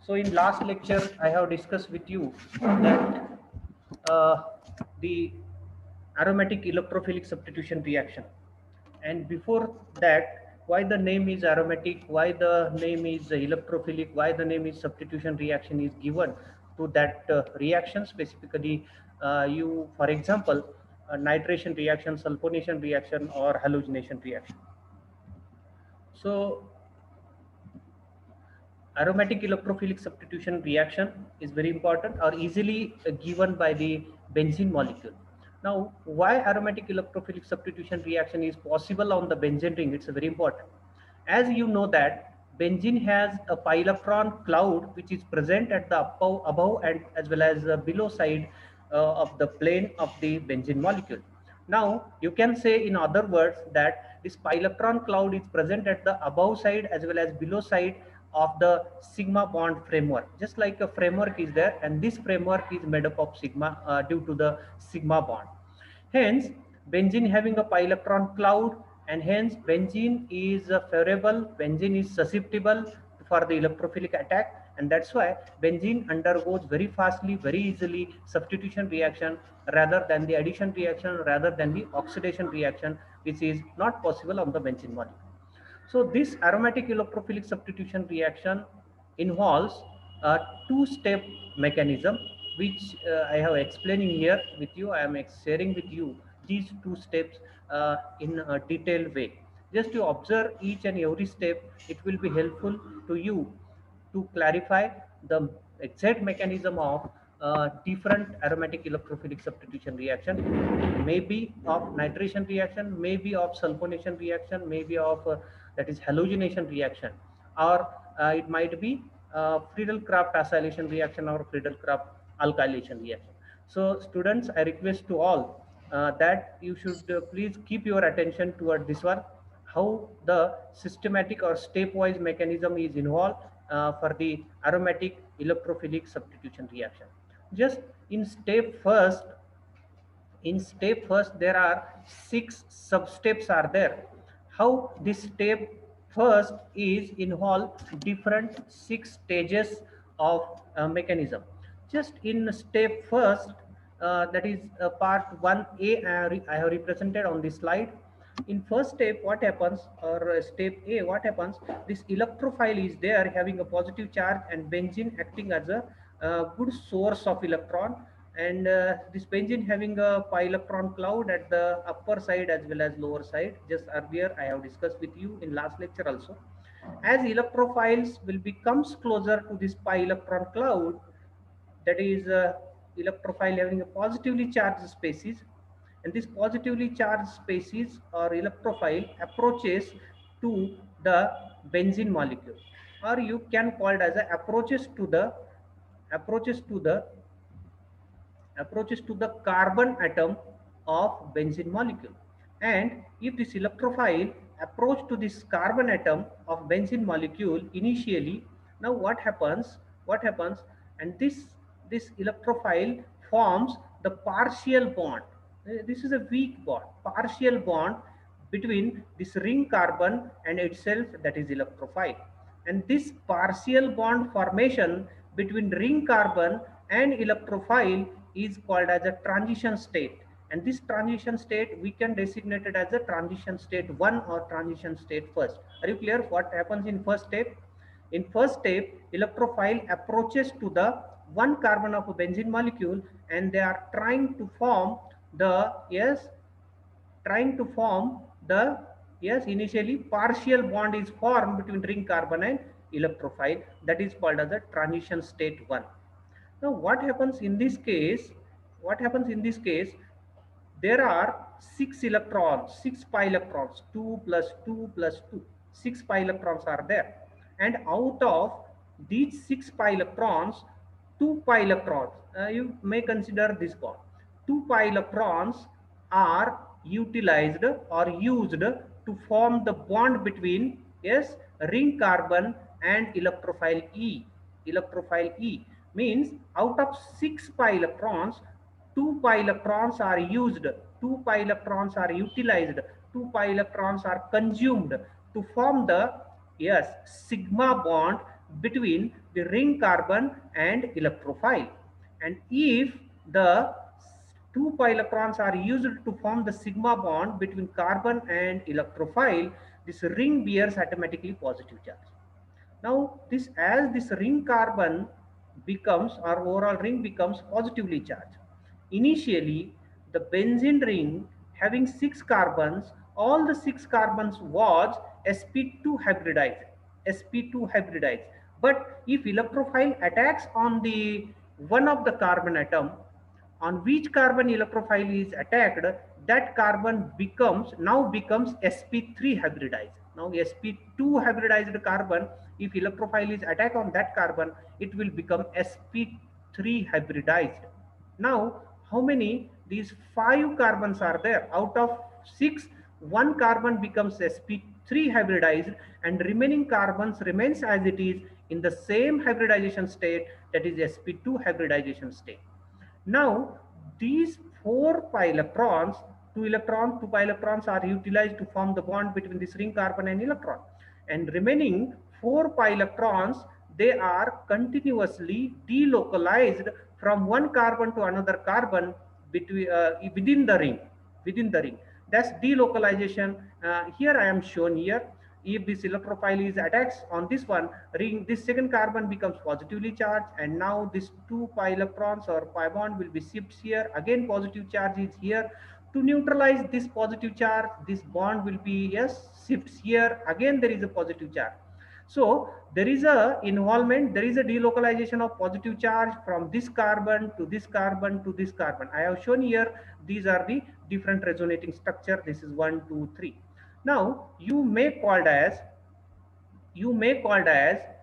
So in last lecture, I have discussed with you that uh, the aromatic electrophilic substitution reaction. And before that, why the name is aromatic, why the name is electrophilic, why the name is substitution reaction is given to that reaction specifically. For example, nitration reaction, sulfonation reaction, or halogenation reaction. So aromatic electrophilic substitution reaction is very important or easily given by the benzene molecule. Now, why aromatic electrophilic substitution reaction is possible on the benzene ring? It's very important. As you know that benzene has a pi electron cloud which is present at the above and as well as below side of the plane of the benzene molecule. Now, you can say in other words that this pi electron cloud is present at the above side as well as below side of the sigma bond framework. Just like a framework is there, and this framework is made up of sigma due to the sigma bond. Hence, benzene having a pi electron cloud, and hence benzene is favorable, benzene is susceptible for the electrophilic attack, and that's why benzene undergoes very fastly, very easily substitution reaction rather than the addition reaction, rather than the oxidation reaction, which is not possible on the benzene molecule. So this aromatic electrophilic substitution reaction involves a two-step mechanism, which I have explaining here with you. I am sharing with you these two steps in a detailed way. Just to observe each and every step, it will be helpful to you to clarify the exact mechanism of different aromatic electrophilic substitution reaction, maybe of nitration reaction, maybe of sulfonation reaction, maybe of that is halogenation reaction, or it might be Friedel-Crafts acylation reaction or Friedel-Crafts alkylation reaction. So students, I request to all that you should please keep your attention toward this one, how the systematic or stepwise mechanism is involved for the aromatic electrophilic substitution reaction. Just in step first, there are 6 sub steps are there. How this step first is involve different 6 stages of mechanism. Just in step first, that is part 1a, I have represented on this slide. In first step, what happens, or step A, what happens, this electrophile is there having a positive charge and benzene acting as a good source of electron, and this benzene having a pi electron cloud at the upper side as well as lower side. Just earlier I have discussed with you in last lecture also. As electrophiles will becomes closer to this pi electron cloud, that is electrophile having a positively charged species, and this positively charged species or electrophile approaches to the benzene molecule, or you can call it as a approaches to the carbon atom of benzene molecule. And if this electrophile approach to this carbon atom of benzene molecule initially, now what happens, and this electrophile forms the partial bond. This is a weak bond, partial bond between this ring carbon and itself, that is electrophile. And this partial bond formation between ring carbon and electrophile is called as a transition state. And this transition state we can designate it as a transition state 1 or transition state first. Are you clear what happens in first step? In first step, electrophile approaches to the one carbon of a benzene molecule, and they are trying to form the initially partial bond is formed between ring carbon and electrophile, that is called as a transition state 1. Now what happens in this case? There are 6 electrons, 6 pi electrons, 2 plus 2 plus 2, 6 pi electrons are there. And out of these 6 pi electrons, 2 pi electrons, you may consider this bond. 2 pi electrons are utilized or used to form the bond between, yes, ring carbon and electrophile E. Electrophile E means out of 6 pi electrons, 2 pi electrons are used, 2 pi electrons are utilized, 2 pi electrons are consumed to form the, yes, sigma bond between the ring carbon and electrophile. And if the two pi electrons are used to form the sigma bond between carbon and electrophile, this ring bears automatically positive charge. Now, as this ring carbon becomes, or overall ring becomes positively charged. Initially, the benzene ring having 6 carbons, all the 6 carbons was sp2 hybridized, sp2 hybridized. But if electrophile attacks on the one of the carbon atom, on which carbon electrophile is attacked, that carbon becomes sp3 hybridized. Now sp2 hybridized carbon, if electrophile is attacked on that carbon, it will become sp3 hybridized. Now how many? These 5 carbons are there. Out of 6, 1 carbon becomes sp3 hybridized, and remaining carbons remains as it is in the same hybridization state, that is sp2 hybridization state. Now, these 4 pi electrons, 2 pi electrons are utilized to form the bond between this ring carbon and electron. And remaining 4 pi electrons, they are continuously delocalized from one carbon to another carbon within the ring. That's delocalization. Here I am shown here. If this electrophile is attached on this one ring, this second carbon becomes positively charged, and now this 2 pi electrons or pi bond will be shifted here. Again positive charge is here. To neutralize this positive charge, this bond will be, yes, shifts here. Again there is a positive charge. So there is a involvement, there is a delocalization of positive charge from this carbon to this carbon to this carbon. I have shown here, these are the different resonating structure. This is 1, 2, 3. Now you may called as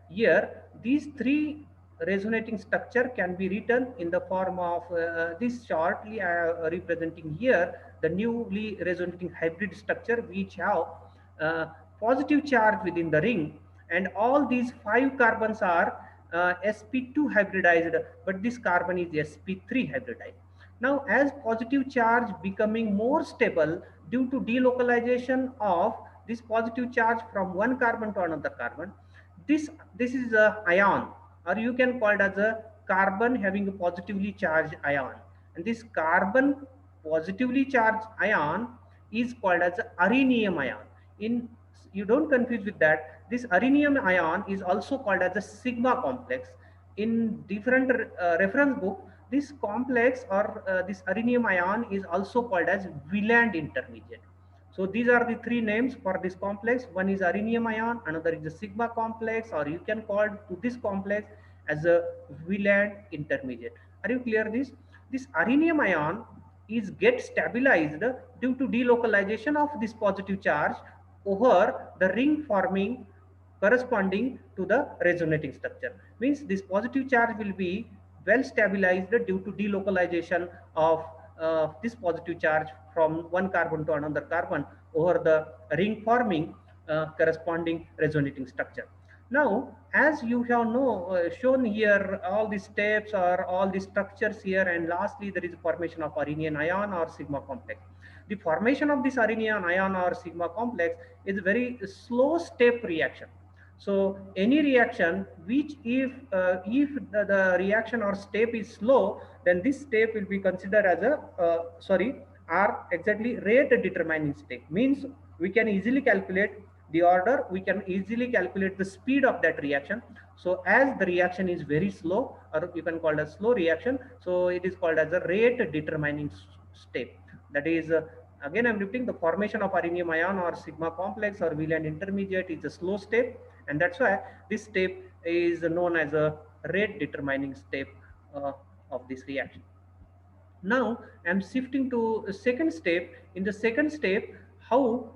here, these 3 resonating structure can be written in the form of this shortly I am representing here the newly resonating hybrid structure, which have positive charge within the ring, and all these 5 carbons are sp2 hybridized, but this carbon is sp3 hybridized. Now as positive charge becoming more stable due to delocalization of this positive charge from one carbon to another carbon, this is a ion, or you can call it as a carbon having a positively charged ion, and this carbon positively charged ion is called as a arenium ion. In, you don't confuse with that, this arenium ion is also called as a sigma complex. In different reference book, this complex or this arenium ion is also called as Wieland intermediate. So these are the 3 names for this complex. One is arenium ion, another is the sigma complex, or you can call to this complex as a Wieland intermediate. Are you clear this? This arenium ion is get stabilized due to delocalization of this positive charge over the ring forming corresponding to the resonating structure. Means this positive charge will be well stabilized due to delocalization of this positive charge from one carbon to another carbon over the ring forming corresponding resonating structure. Now, as you have shown here all these steps or all these structures here, and lastly there is a formation of arenium ion or sigma complex. The formation of this arenium ion or sigma complex is a very slow step reaction. So any reaction which if the reaction or step is slow, then this step will be considered as a exactly rate determining step. Means we can easily calculate the order, we can easily calculate the speed of that reaction. So as the reaction is very slow, or you can call it a slow reaction, so it is called as a rate determining step. That is again I'm repeating, the formation of arenium ion or sigma complex or Wieland intermediate is a slow step, and that's why this step is known as a rate determining step of this reaction. Now I'm shifting to the second step. In the second step, how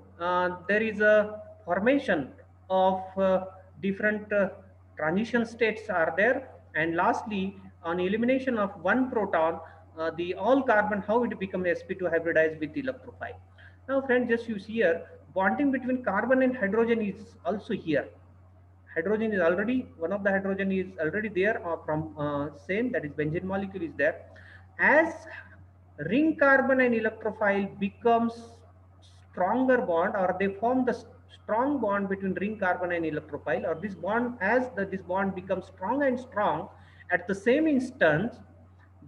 there is a formation of different transition states are there, and lastly on elimination of one proton, the all carbon, how it becomes sp2 hybridized with electrophile. Now friends, just you see here, bonding between carbon and hydrogen is also here. Hydrogen is already, one of the hydrogen is already there from same, that is benzene molecule is there. As ring carbon and electrophile becomes stronger bond, or they form the strong bond between ring carbon and electrophile, or this bond, as this bond becomes strong and strong, at the same instance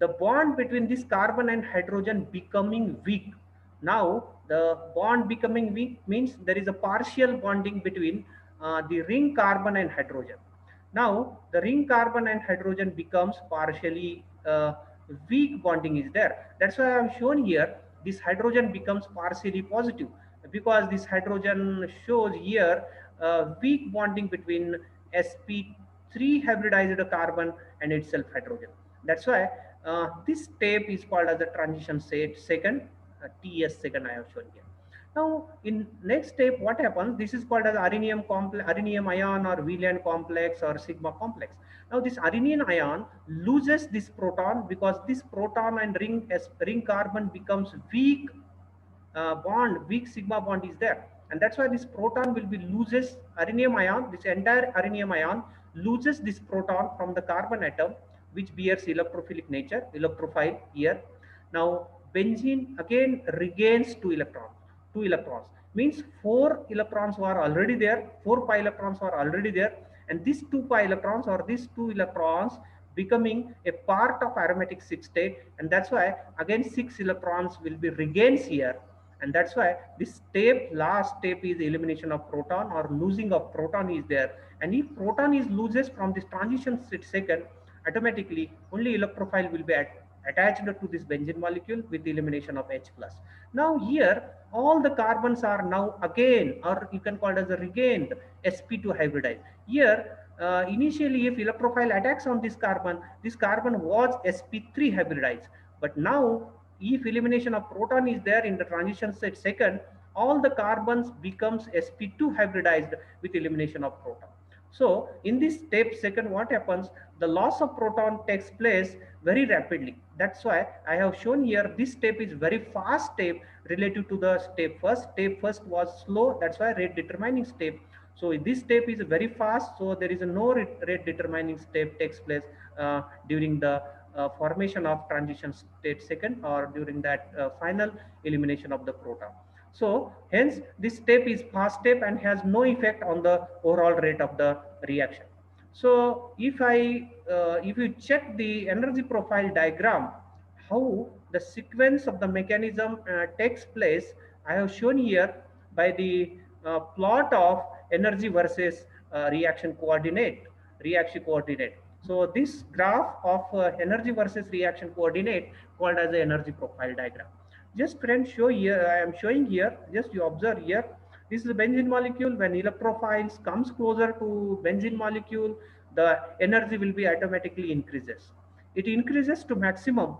the bond between this carbon and hydrogen becoming weak. Now the bond becoming weak means there is a partial bonding between the ring carbon and hydrogen. Now the ring carbon and hydrogen becomes partially weak bonding is there. That's why I have shown here this hydrogen becomes partially positive, because this hydrogen shows here weak bonding between sp3 hybridized carbon and itself hydrogen. That's why this step is called as the transition state second, TS second I have shown here. Now, in next step, what happens? This is called as rhenium complex, rhenium ion, or Wheeland complex, or sigma complex. Now, this rhenium ion loses this proton, because this proton and ring carbon becomes weak bond, weak sigma bond is there, and that's why this proton will be loses rhenium ion. This entire rhenium ion loses this proton from the carbon atom, which bears electrophilic nature, electrophile here. Now, benzene again regains two electrons means four electrons were already there, four pi electrons are already there, and these two pi electrons, or these two electrons becoming a part of aromatic 6 state, and that's why again 6 electrons will be regains here, and that's why this step, last step, is elimination of proton, or losing of proton is there. And if proton is loses from this transition second, automatically only electrophile will be attached to this benzene molecule with the elimination of H plus. Now here all the carbons are now again, or you can call it as a regained sp2 hybridized. Here initially if electrophile attacks on this carbon was sp3 hybridized, but now if elimination of proton is there in the transition state second, all the carbons becomes sp2 hybridized with elimination of proton. So in this step second, what happens? The loss of proton takes place very rapidly. That's why I have shown here this step is very fast step related to the step first. Step first was slow. That's why rate determining step. So this step is very fast. So there is a no rate determining step takes place during the formation of transition state second, or during that final elimination of the proton. So hence this step is fast step and has no effect on the overall rate of the reaction. So if you check the energy profile diagram, how the sequence of the mechanism takes place, I have shown here by the plot of energy versus reaction coordinate. So this graph of energy versus reaction coordinate called as the energy profile diagram. Just friends, show here, I am showing here, just you observe here, this is a benzene molecule. When electrophiles comes closer to benzene molecule, the energy will be automatically increases. It increases to maximum.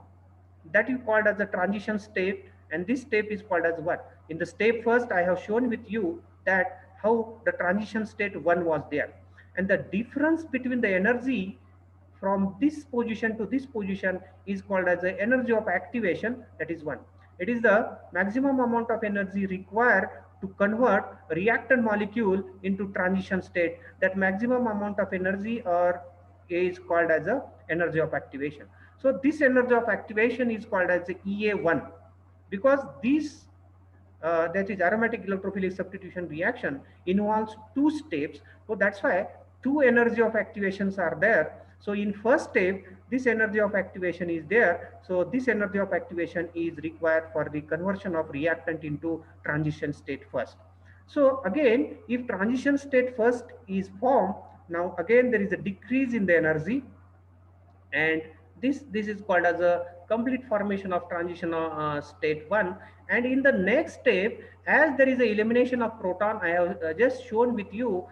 That is called as the transition state, and this step is called as what? In the step first, I have shown with you that how the transition state 1 was there. And the difference between the energy from this position to this position is called as the energy of activation, that is 1. It is the maximum amount of energy required to convert reactant molecule into transition state. That maximum amount of energy is called as the energy of activation. So this energy of activation is called as the EA1, because this that is aromatic electrophilic substitution reaction involves two steps. So that's why two energy of activations are there. So in first step, this energy of activation is there. So this energy of activation is required for the conversion of reactant into transition state first. So again, if transition state first is formed, now again there is a decrease in the energy, and this is called as a complete formation of transition state 1. And in the next step, as there is a elimination of proton, I have just shown with you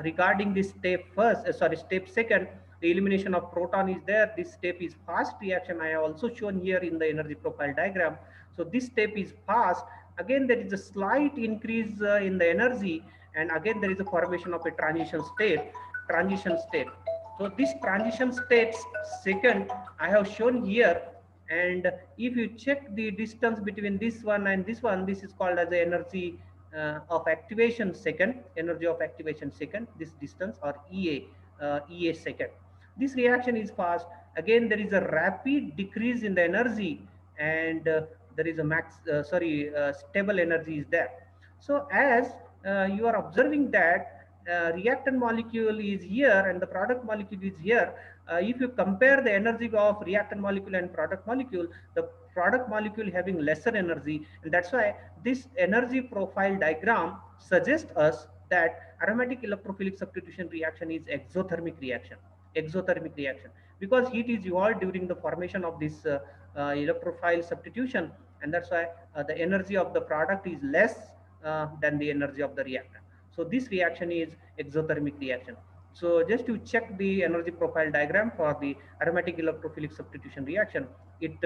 regarding this step first, step second, the elimination of proton is there. This step is fast reaction. I have also shown here in the energy profile diagram. So this step is fast. Again, there is a slight increase in the energy, and again there is a formation of a transition state. So this transition state second I have shown here, and if you check the distance between this one and this one, this is called as the energy of activation second, this distance, or EA second. This reaction is fast. Again, there is a rapid decrease in the energy, and there is a stable energy is there. So as you are observing that reactant molecule is here and the product molecule is here. If you compare the energy of reactant molecule and product molecule, the product molecule having lesser energy, and that's why this energy profile diagram suggests us that aromatic electrophilic substitution reaction is exothermic reaction. Exothermic reaction, because heat is evolved during the formation of this electrophile substitution, and that's why the energy of the product is less than the energy of the reactant. So this reaction is exothermic reaction. So just to check the energy profile diagram for the aromatic electrophilic substitution reaction, it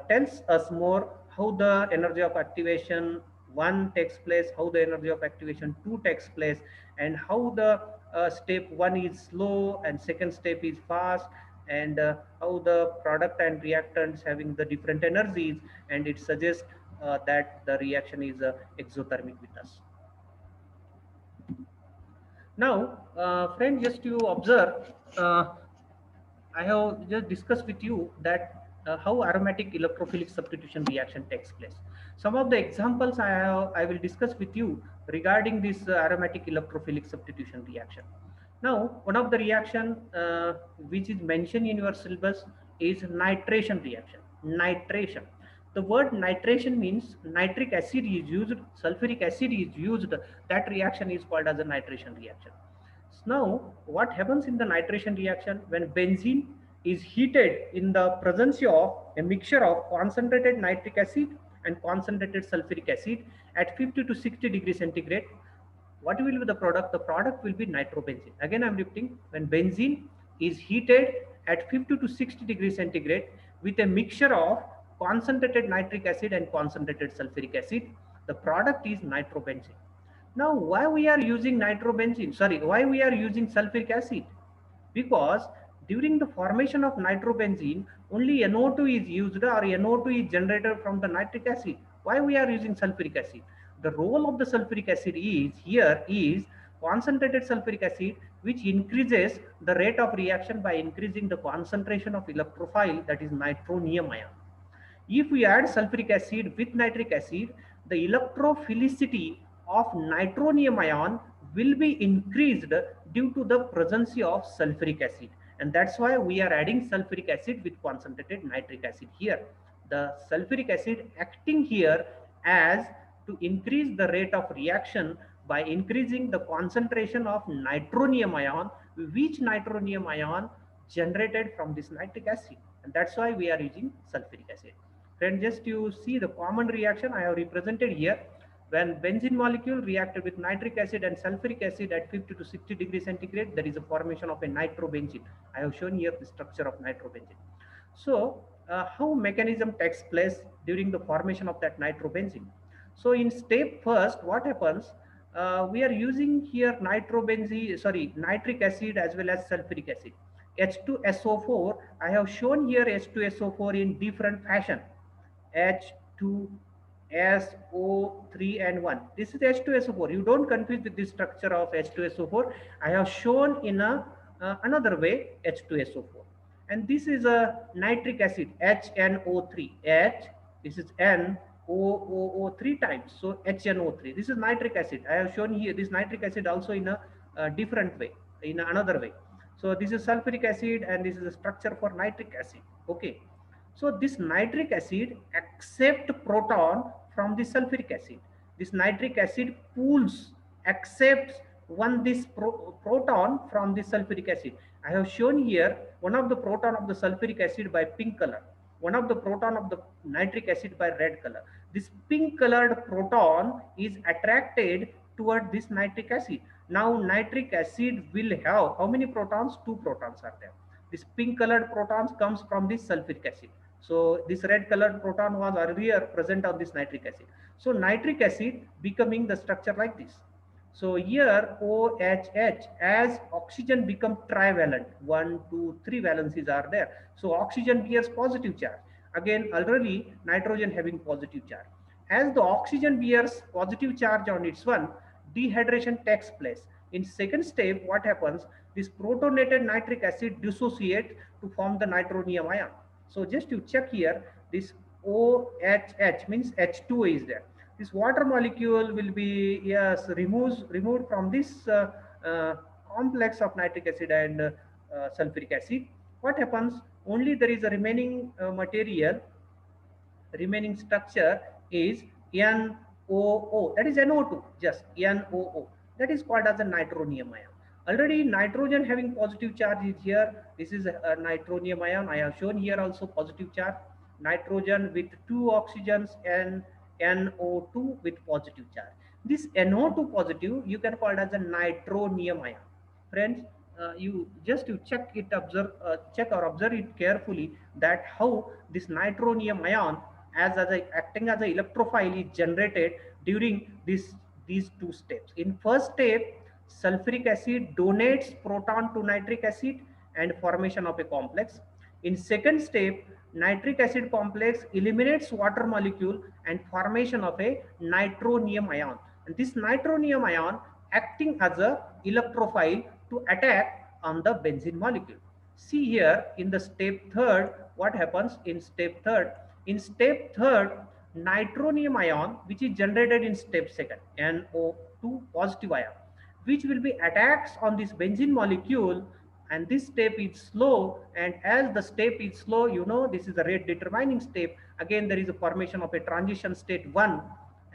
tells us more how the energy of activation 1 takes place, how the energy of activation 2 takes place, and how the step 1 is slow and second step is fast, and how the product and reactants having the different energies, and it suggests that the reaction is exothermic with us. Now, friend, just to observe, I have just discussed with you that how aromatic electrophilic substitution reaction takes place. Some of the examples I will discuss with you regarding this aromatic electrophilic substitution reaction. Now, one of the reaction which is mentioned in your syllabus is nitration reaction. Nitration. The word nitration means nitric acid is used, sulfuric acid is used. That reaction is called as a nitration reaction. Now, what happens in the nitration reaction when benzene is heated in the presence of a mixture of concentrated nitric acid and concentrated sulfuric acid at 50 to 60 degrees centigrade? What will be the product? The product will be nitrobenzene. Again, I'm repeating, when benzene is heated at 50 to 60 degrees centigrade with a mixture of concentrated nitric acid and concentrated sulfuric acid, the product is nitrobenzene. Now, why we are using nitrobenzene? Sorry, why we are using sulfuric acid? Because during the formation of nitrobenzene, only NO2 is used, or NO2 is generated from the nitric acid. Why we are using sulfuric acid? The role of the sulfuric acid is here is concentrated sulfuric acid, which increases the rate of reaction by increasing the concentration of electrophile, that is nitronium ion. If we add sulfuric acid with nitric acid, the electrophilicity of nitronium ion will be increased due to the presence of sulfuric acid. And that's why we are adding sulfuric acid with concentrated nitric acid here. The sulfuric acid acting here as to increase the rate of reaction by increasing the concentration of nitronium ion, which nitronium ion generated from this nitric acid. And that's why we are using sulfuric acid. Friend, just you see the common reaction I have represented here. When benzene molecule reacted with nitric acid and sulfuric acid at 50 to 60 degrees centigrade, there is a formation of a nitrobenzene. I have shown here the structure of nitrobenzene. So, how mechanism takes place during the formation of that nitrobenzene? So, in step first, what happens? We are using here nitric acid as well as sulfuric acid. H2SO4, I have shown here H2SO4 in different fashion. H2SO3 and 1. This is H2SO4. You don't confuse with this structure of H2SO4. I have shown in another way H2SO4. And this is a nitric acid, HNO3. This is NOOO 3 times. So HNO3. This is nitric acid. I have shown here this nitric acid also in a different way, in another way. So this is sulfuric acid and this is a structure for nitric acid. Okay. So this nitric acid accepts proton from the sulfuric acid. This nitric acid pools, accepts this proton from the sulfuric acid. I have shown here one of the proton of the sulfuric acid by pink color, one of the proton of the nitric acid by red color. This pink colored proton is attracted toward this nitric acid. Now nitric acid will have how many protons? 2 protons are there. This pink colored protons comes from this sulfuric acid. So this red colored proton was earlier present on this nitric acid. So nitric acid becoming the structure like this. So here OHH, as oxygen become trivalent, 1, 2, 3 valencies are there. So oxygen bears positive charge. Again, already nitrogen having positive charge. As the oxygen bears positive charge on its one, dehydration takes place. In second step, what happens? This protonated nitric acid dissociates to form the nitronium ion. So just to check here, this OHH means H2O is there. This water molecule will be, yes, removed from this uh, complex of nitric acid and sulfuric acid. What happens? Only there is a remaining material, remaining structure is NOO, that is NO2, just NOO, that is called as a nitronium ion. Already nitrogen having positive charge is here. This is a nitronium ion. I have shown here also positive charge. Nitrogen with two oxygens and NO2 with positive charge. This NO2 positive you can call it as a nitronium ion. Friends, you check it, check or observe it carefully, that how this nitronium ion as a acting as a electrophile is generated during these two steps. In first step, sulfuric acid donates proton to nitric acid and formation of a complex. In second step, nitric acid complex eliminates water molecule and formation of a nitronium ion. And this nitronium ion acting as a electrophile to attack on the benzene molecule. See here in the step third, what happens in step third? In step third, nitronium ion, which is generated in step second, NO2 positive ion, which will be attacks on this benzene molecule, and this step is slow, and as the step is slow, you know, this is the rate determining step. Again, there is a formation of a transition state 1,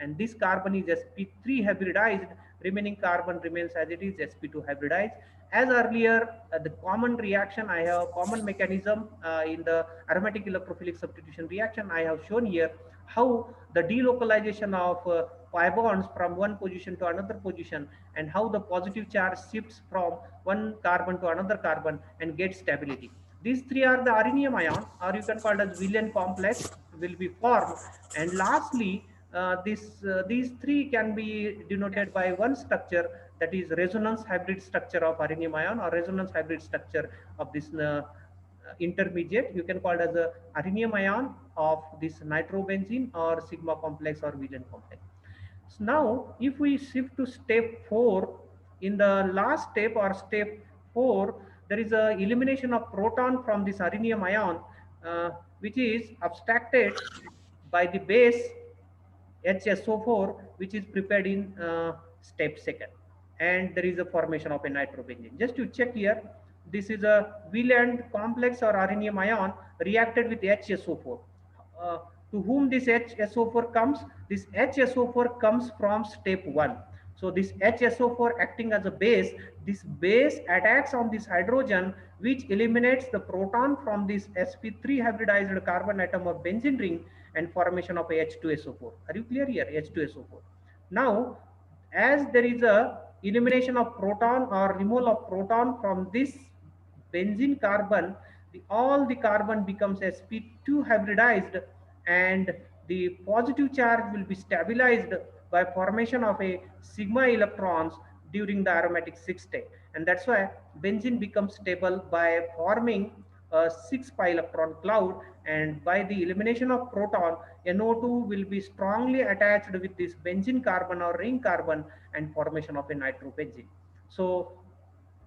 and this carbon is sp3 hybridized, remaining carbon remains as it is, sp2 hybridized. As earlier, the common reaction, I have common mechanism in the aromatic electrophilic substitution reaction, I have shown here how the delocalization of pi bonds from one position to another position, and how the positive charge shifts from one carbon to another carbon and gets stability. These three are the rhenium ion, or you can call it as Wheelan complex will be formed. And lastly, these three can be denoted by one structure, that is resonance hybrid structure of rhenium ion, or resonance hybrid structure of this intermediate. You can call it as a rhenium ion of this nitrobenzene or sigma complex or Wheelan complex. So now, if we shift to step 4, in the last step or step 4, there is a elimination of proton from this rhenium ion, which is abstracted by the base HSO4, which is prepared in step second, and there is a formation of a nitrobenzene. Just to check here, this is a Wheeland complex or rhenium ion reacted with HSO4. Uh, to whom this HSO4 comes? This HSO4 comes from step 1. So this HSO4 acting as a base, this base attacks on this hydrogen, which eliminates the proton from this sp3 hybridized carbon atom of benzene ring, and formation of a H2SO4. Are you clear here? H2SO4. Now, as there is a elimination of proton or removal of proton from this benzene carbon, all the carbon becomes sp2 hybridized, and the positive charge will be stabilized by formation of a sigma electrons during the aromatic 6 state. And that's why benzene becomes stable by forming a 6 pi electron cloud, and by the elimination of proton, NO2 will be strongly attached with this benzene carbon or ring carbon, and formation of a nitrobenzene. So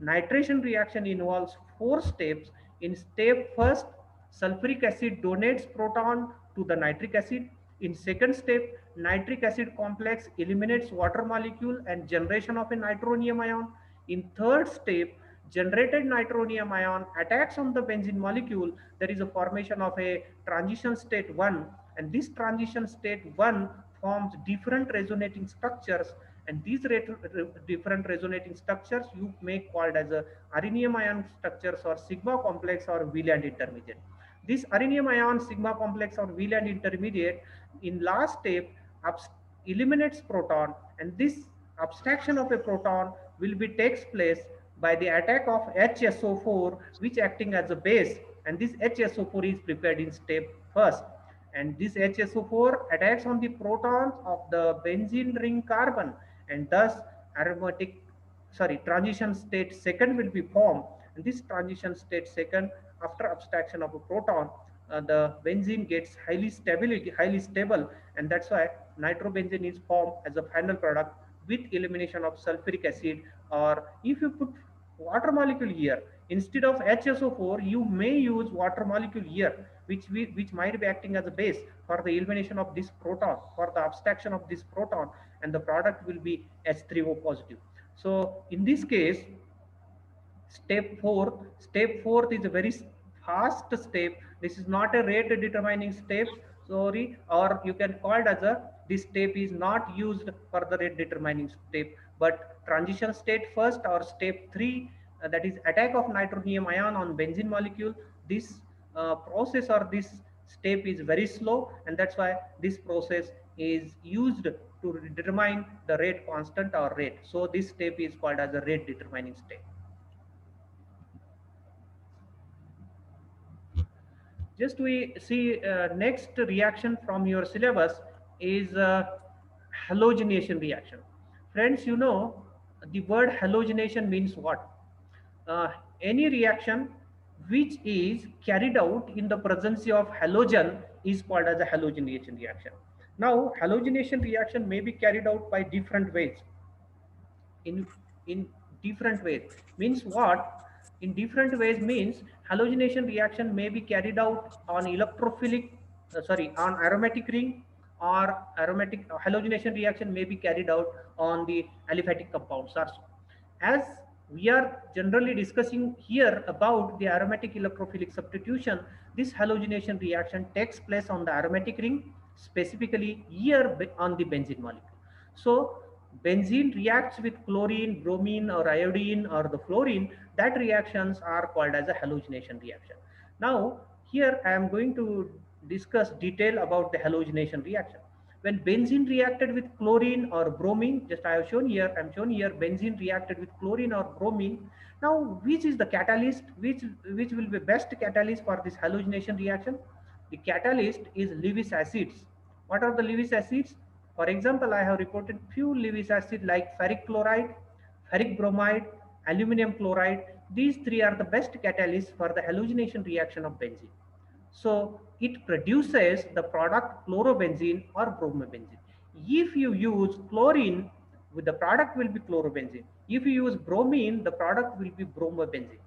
nitration reaction involves 4 steps. In step first, sulfuric acid donates proton to the nitric acid. In second step, nitric acid complex eliminates water molecule and generation of a nitronium ion. In third step, generated nitronium ion attacks on the benzene molecule. There is a formation of a transition state 1, and this transition state 1 forms different resonating structures, and these different resonating structures you may called as a rhenium ion structures or sigma complex or Wheeland intermediate. This rhenium ion sigma complex or Wheeland intermediate in last step eliminates proton, and this abstraction of a proton will be takes place by the attack of HSO4, which acting as a base, and this HSO4 is prepared in step first, and this HSO4 attacks on the protons of the benzene ring carbon, and thus aromatic, sorry, transition state second will be formed. And this transition state second, after abstraction of a proton, the benzene gets highly stable, and that's why nitrobenzene is formed as a final product with elimination of sulfuric acid. Or if you put water molecule here instead of HSO4, you may use water molecule here. which might be acting as a base for the elimination of this proton, for the abstraction of this proton, and the product will be H3O positive. So in this case, step fourth is a very fast step. This is not a rate determining step, sorry, or you can call it as a, this step is not used for the rate determining step, but transition state first, or step 3, that is attack of nitronium ion on benzene molecule. This process or this step is very slow, and that's why this process is used to determine the rate constant or rate. So this step is called as a rate determining step. Just we see next reaction from your syllabus is halogenation reaction. Friends, you know the word halogenation means what? Uh, any reaction which is carried out in the presence of halogen is called as a halogenation reaction. Now, halogenation reaction may be carried out by different ways. In different ways means what? In different ways means halogenation reaction may be carried out on electrophilic sorry, on aromatic ring, or aromatic halogenation reaction may be carried out on the aliphatic compounds also. As we are generally discussing here about the aromatic electrophilic substitution, this halogenation reaction takes place on the aromatic ring, specifically here on the benzene molecule. So benzene reacts with chlorine, bromine, or iodine, or the fluorine. That reactions are called as a halogenation reaction. Now here I am going to discuss detail about the halogenation reaction. When benzene reacted with chlorine or bromine, just I have shown here, I am shown here benzene reacted with chlorine or bromine. Now which is the catalyst, which will be best catalyst for this halogenation reaction? The catalyst is Lewis acids. What are the Lewis acids? For example, I have reported few Lewis acid like ferric chloride, ferric bromide, aluminum chloride. These three are the best catalysts for the halogenation reaction of benzene. So it produces the product chlorobenzene or bromobenzene. If you use chlorine, the product will be chlorobenzene. If you use bromine, the product will be bromobenzene.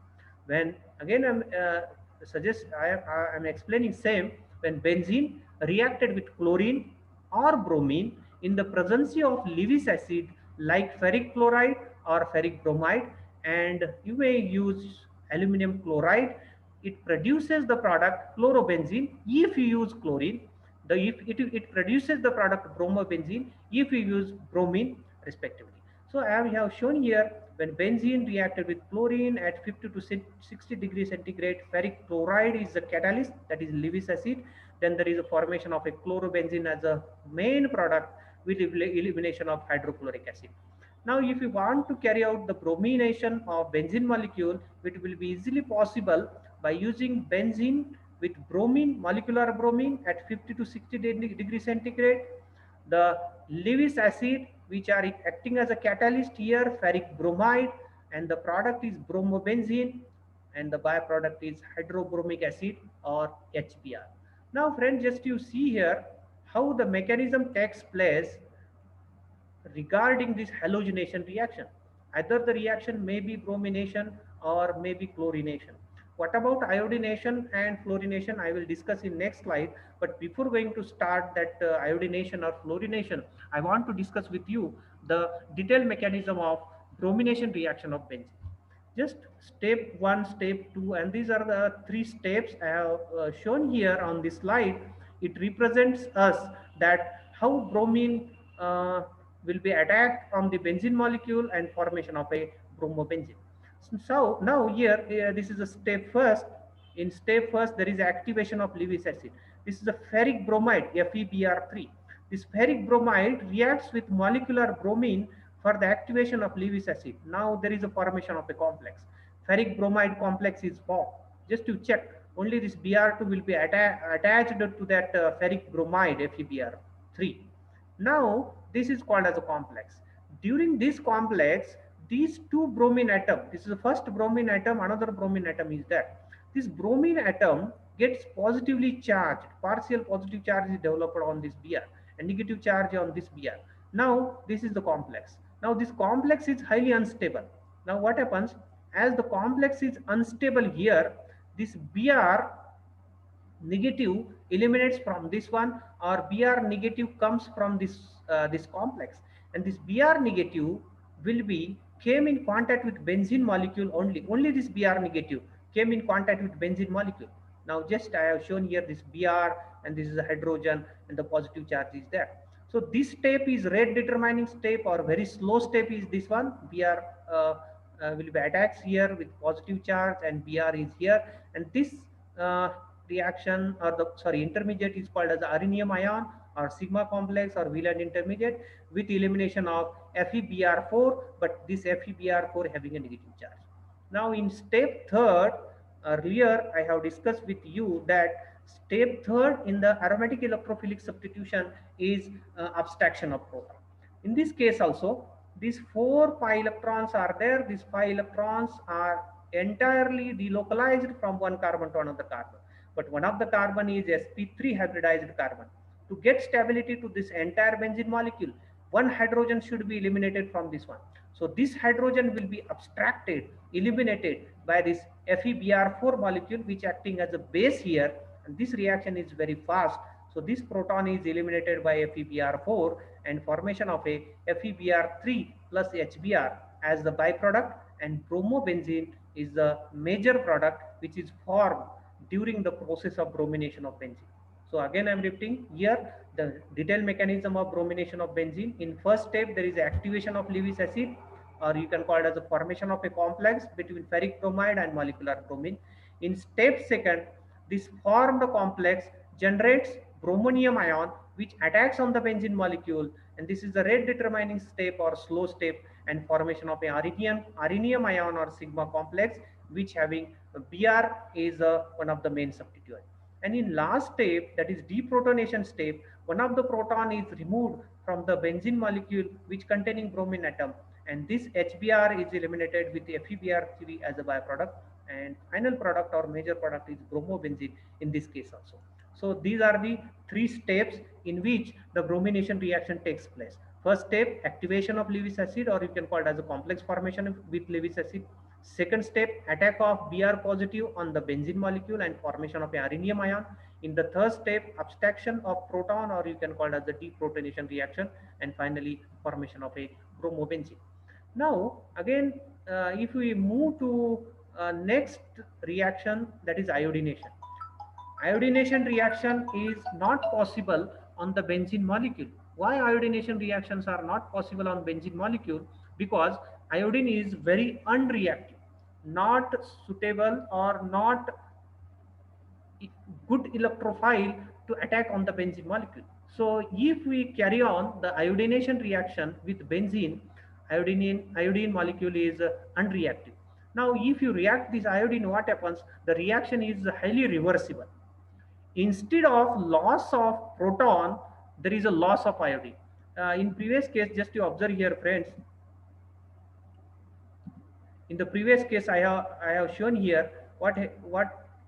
When again I am explaining same, when benzene reacted with chlorine or bromine in the presence of Lewis acid like ferric chloride or ferric bromide, and you may use aluminum chloride, it produces the product chlorobenzene. If you use chlorine, it produces the product bromobenzene if you use bromine respectively. So I have shown here, when benzene reacted with chlorine at 50 to 60 degrees centigrade, ferric chloride is the catalyst, that is Lewis acid. Then there is a formation of a chlorobenzene as a main product with elimination of hydrochloric acid. Now, if you want to carry out the bromination of benzene molecule, it will be easily possible by using benzene with bromine, molecular bromine at 50 to 60 degrees centigrade. The Lewis acid, which are acting as a catalyst here, ferric bromide, and the product is bromobenzene, and the byproduct is hydrobromic acid or HBr. Now, friends, just you see here how the mechanism takes place regarding this halogenation reaction. Either the reaction may be bromination or may be chlorination. What about iodination and fluorination? I will discuss in next slide. But before going to start that iodination or fluorination, I want to discuss with you the detailed mechanism of bromination reaction of benzene. Just step 1, step 2, and these are the 3 steps I have shown here on this slide. It represents us that how bromine will be attacked on the benzene molecule and formation of a bromobenzene. So now here, this is a step first. In step first, there is activation of Lewis acid. This is a ferric bromide, FeBr3. This ferric bromide reacts with molecular bromine for the activation of Lewis acid. Now there is a formation of a complex. Ferric bromide complex is formed. Just to check, only this Br2 will be attached to that ferric bromide, FeBr3. Now this is called as a complex. During this complex, these two bromine atom, this is the first bromine atom, another bromine atom is there. This bromine atom gets positively charged, partial positive charge is developed on this Br and negative charge on this Br. Now this is the complex. Now this complex is highly unstable. Now what happens, as the complex is unstable here, this Br negative eliminates from this one, or Br negative comes from this complex, and this Br negative will be came in contact with benzene molecule only this Br negative came in contact with benzene molecule. Now just I have shown here this Br, and this is a hydrogen, and the positive charge is there. So this step is rate determining step, or very slow step is this one. Br will be attached here with positive charge, and Br is here, and this uh, reaction, or the sorry intermediate, is called as rhenium ion or sigma complex or Wieland intermediate, with elimination of FeBr4, but this FeBr4 having a negative charge. Now in step third, earlier I have discussed with you that step third in the aromatic electrophilic substitution is abstraction of proton. In this case also, these 4 pi electrons are there. These 5 electrons are entirely delocalized from one carbon to another carbon, but one of the carbon is sp3 hybridized carbon. To get stability to this entire benzene molecule, one hydrogen should be eliminated from this one. So this hydrogen will be abstracted, eliminated by this FeBr4 molecule, which acting as a base here, and this reaction is very fast. So this proton is eliminated by FeBr4, and formation of a FeBr3 plus HBr as the byproduct, and bromobenzene is the major product which is formed during the process of bromination of benzene. So again I am repeating here the detailed mechanism of bromination of benzene. In first step there is activation of Lewis acid, or you can call it as a formation of a complex between ferric bromide and molecular bromine. In step second, this formed complex generates bromonium ion which attacks on the benzene molecule, and this is the rate determining step or slow step, and formation of a rhenium ion or sigma complex, which having Br is one of the main substituent. And in last step, that is deprotonation step, one of the proton is removed from the benzene molecule which containing bromine atom, and this HBr is eliminated with FeBr3 as a byproduct, and final product or major product is bromobenzene in this case also. So these are the 3 steps in which the bromination reaction takes place. First step, activation of Lewis acid, or you can call it as a complex formation with Lewis acid. Second step, attack of Br positive on the benzene molecule and formation of a rhenium ion. In the third step, abstraction of proton, or you can call it as the deprotonation reaction, and finally formation of a bromobenzene. Now again, if we move to next reaction, that is iodination. Iodination reaction is not possible on the benzene molecule. Why iodination reactions are not possible on benzene molecule? Because iodine is very unreactive, not suitable or not good electrophile to attack on the benzene molecule. So if we carry on the iodination reaction with benzene, iodine molecule is unreactive. Now if you react this iodine, what happens? The reaction is highly reversible. Instead of loss of proton, there is a loss of iodine. In previous case, just to observe here friends, in the previous case I have shown here what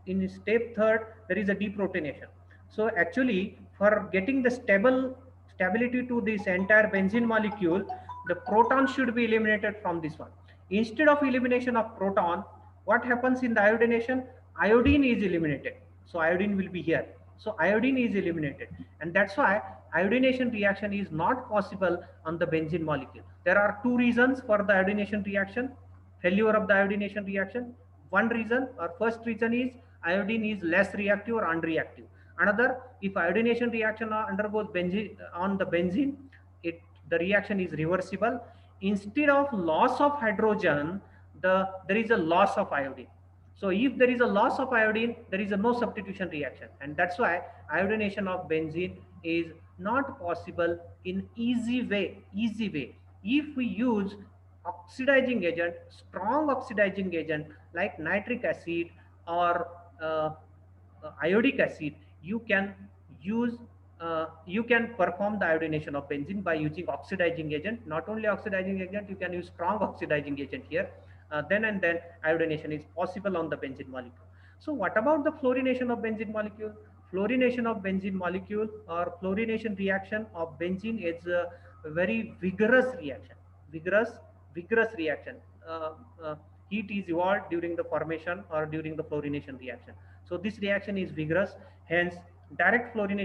in step third there is a deprotonation. So actually for getting the stability to this entire benzene molecule, the proton should be eliminated from this one. Instead of elimination of proton, what happens in the iodination? Iodine is eliminated, so iodine will be here. So iodine is eliminated, and that's why iodination reaction is not possible on the benzene molecule. There are 2 reasons for the iodination reaction, failure of the iodination reaction. One reason, or first reason, is iodine is less reactive or unreactive. Another, if iodination reaction undergoes benzene on the benzene, the reaction is reversible. Instead of loss of hydrogen, there is a loss of iodine. So if there is a loss of iodine, there is a no substitution reaction, and that's why iodination of benzene is not possible in easy way. If we use oxidizing agent, strong oxidizing agent like nitric acid or iodic acid, you can use you can perform the iodination of benzene by using oxidizing agent. Not only oxidizing agent, you can use strong oxidizing agent here. Then iodination is possible on the benzene molecule. So what about the fluorination of benzene molecule? Fluorination of benzene molecule or fluorination reaction of benzene is a very vigorous reaction. Vigorous reaction. Heat is evolved during the formation or during the fluorination reaction. So this reaction is vigorous, hence direct fluorination